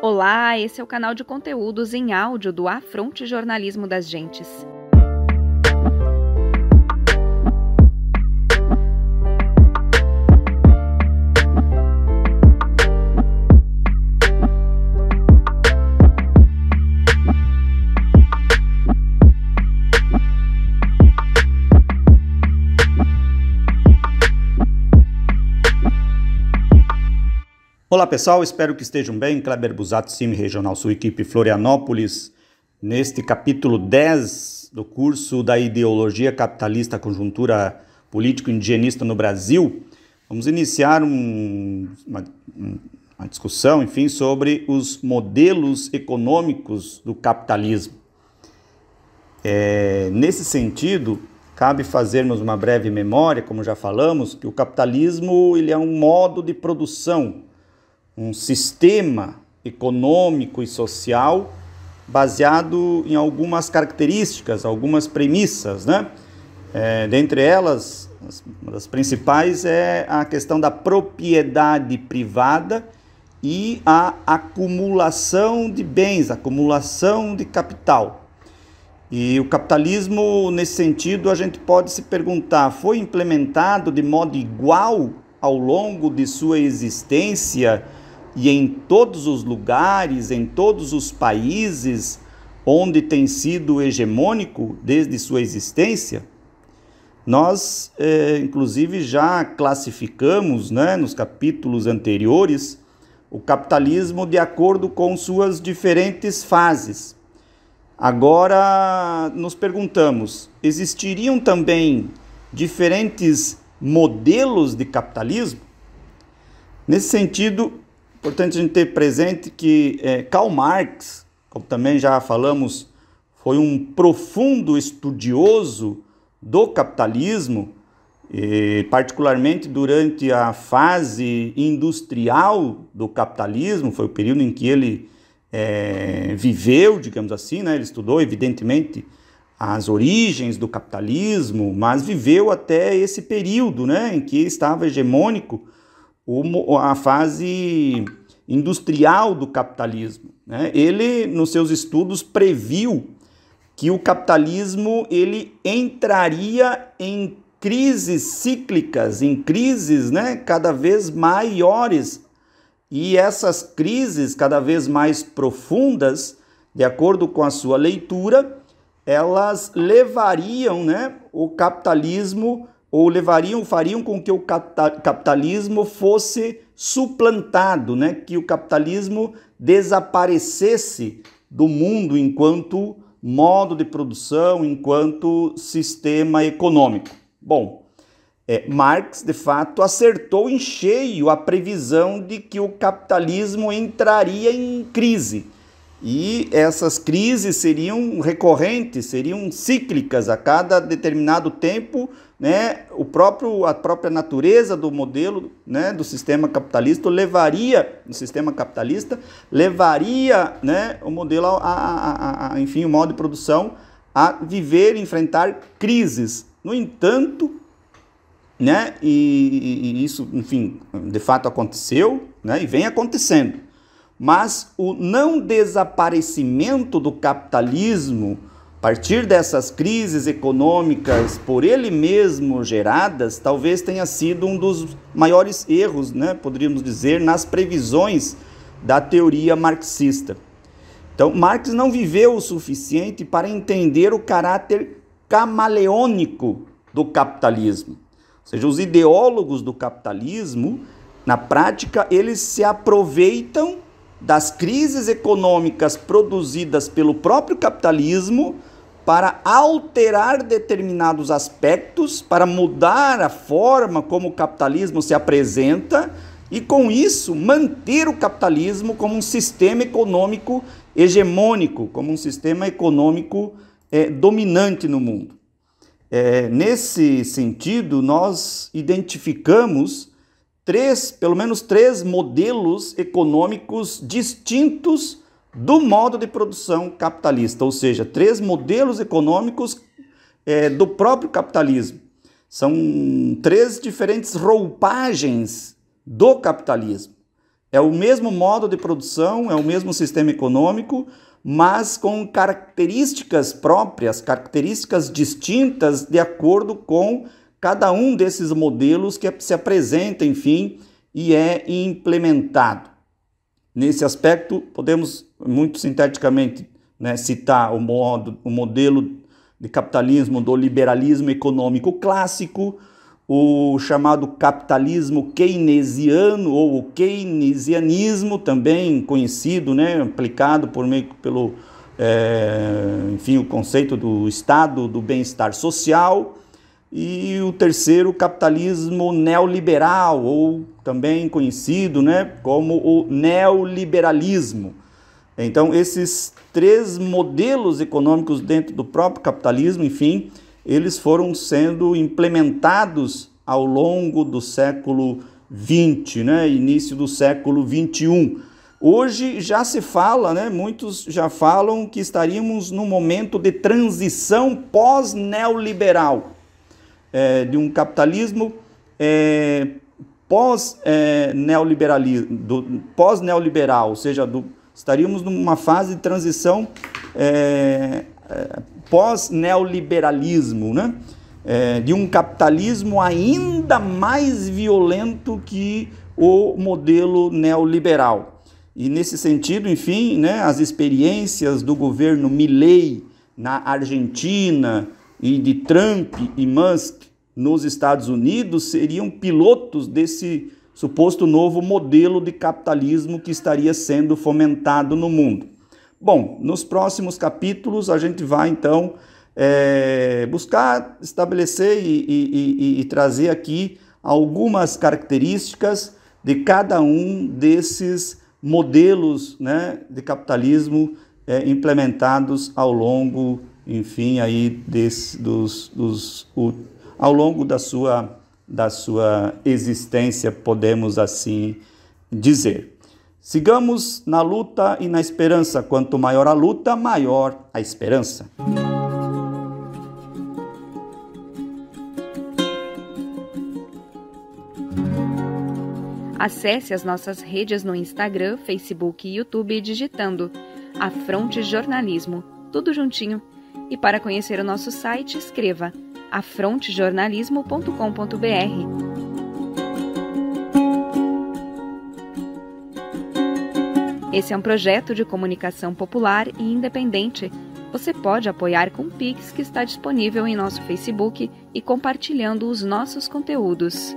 Olá, esse é o canal de conteúdos em áudio do Afronte Jornalismo das Gentes. Olá pessoal, espero que estejam bem. Kleber Busato, CIMI Regional Sul, equipe Florianópolis, neste capítulo 10 do curso da Ideologia Capitalista, Conjuntura Político-Indigenista no Brasil. Vamos iniciar uma discussão, enfim, sobre os modelos econômicos do capitalismo. Nesse sentido, cabe fazermos uma breve memória, como já falamos, que o capitalismo ele é um modo de produção, um sistema econômico e social baseado em algumas características, algumas premissas, né? Dentre elas, uma das principais é a questão da propriedade privada e a acumulação de bens, acumulação de capital. E o capitalismo, nesse sentido, a gente pode se perguntar, foi implementado de modo igual ao longo de sua existência e em todos os lugares, em todos os países onde tem sido hegemônico desde sua existência? Nós, inclusive, já classificamos, né, nos capítulos anteriores, o capitalismo de acordo com suas diferentes fases. Agora, nos perguntamos, existiriam também diferentes modelos de capitalismo? Nesse sentido, é importante a gente ter presente que Karl Marx, como também já falamos, foi um profundo estudioso do capitalismo, particularmente durante a fase industrial do capitalismo, foi o período em que ele viveu, digamos assim, né? Ele estudou, evidentemente, as origens do capitalismo, mas viveu até esse período, né, em que estava hegemônico a fase industrial do capitalismo, né? Ele, nos seus estudos, previu que o capitalismo ele entraria em crises cíclicas, em crises, né, cada vez maiores, e essas crises cada vez mais profundas, de acordo com a sua leitura, elas levariam, né, o capitalismo, ou fariam com que o capitalismo fosse suplantado, né, que o capitalismo desaparecesse do mundo enquanto modo de produção, enquanto sistema econômico. Bom, Marx, de fato, acertou em cheio a previsão de que o capitalismo entraria em crise. E essas crises seriam recorrentes, seriam cíclicas a cada determinado tempo, né? A própria natureza do modelo, né, do sistema capitalista levaria né, o modelo, enfim, o modo de produção a viver e enfrentar crises. No entanto, né, e isso, enfim, de fato aconteceu, né, e vem acontecendo. Mas o não desaparecimento do capitalismo, a partir dessas crises econômicas por ele mesmo geradas, talvez tenha sido um dos maiores erros, né, poderíamos dizer, nas previsões da teoria marxista. Então, Marx não viveu o suficiente para entender o caráter camaleônico do capitalismo. Ou seja, os ideólogos do capitalismo, na prática, eles se aproveitam das crises econômicas produzidas pelo próprio capitalismo para alterar determinados aspectos, para mudar a forma como o capitalismo se apresenta e, com isso, manter o capitalismo como um sistema econômico hegemônico, como um sistema econômico dominante no mundo. Nesse sentido, nós identificamos pelo menos três modelos econômicos distintos do modo de produção capitalista, ou seja, três modelos econômicos do próprio capitalismo. São três diferentes roupagens do capitalismo. É o mesmo modo de produção, é o mesmo sistema econômico, mas com características próprias, características distintas de acordo com cada um desses modelos que se apresenta, enfim, e é implementado. Nesse aspecto, podemos muito sinteticamente, né, citar o modelo de capitalismo do liberalismo econômico clássico, o chamado capitalismo keynesiano ou o keynesianismo, também conhecido, né, aplicado pelo enfim, o conceito do Estado do bem-estar social, e o terceiro, capitalismo neoliberal, ou também conhecido, né, como o neoliberalismo. Então, esses três modelos econômicos dentro do próprio capitalismo, enfim, eles foram sendo implementados ao longo do século XX, né, início do século XXI. Hoje já se fala, né, muitos já falam que estaríamos num momento de transição pós-neoliberal, de um capitalismo pós-neoliberal, ou seja, estaríamos numa fase de transição pós-neoliberalismo, né? De um capitalismo ainda mais violento que o modelo neoliberal. E nesse sentido, enfim, né, as experiências do governo Milei na Argentina e de Trump e Musk nos Estados Unidos seriam pilotos desse suposto novo modelo de capitalismo que estaria sendo fomentado no mundo. Bom, nos próximos capítulos a gente vai então buscar estabelecer e trazer aqui algumas características de cada um desses modelos, né, de capitalismo implementados ao longo, enfim, aí ao longo da sua existência, podemos assim dizer. Sigamos na luta e na esperança. Quanto maior a luta, maior a esperança. Acesse as nossas redes no Instagram, Facebook e YouTube digitando Afronte Jornalismo, tudo juntinho. E para conhecer o nosso site, escreva afrontejornalismo.com.br. Esse é um projeto de comunicação popular e independente. Você pode apoiar com o Pix que está disponível em nosso Facebook e compartilhando os nossos conteúdos.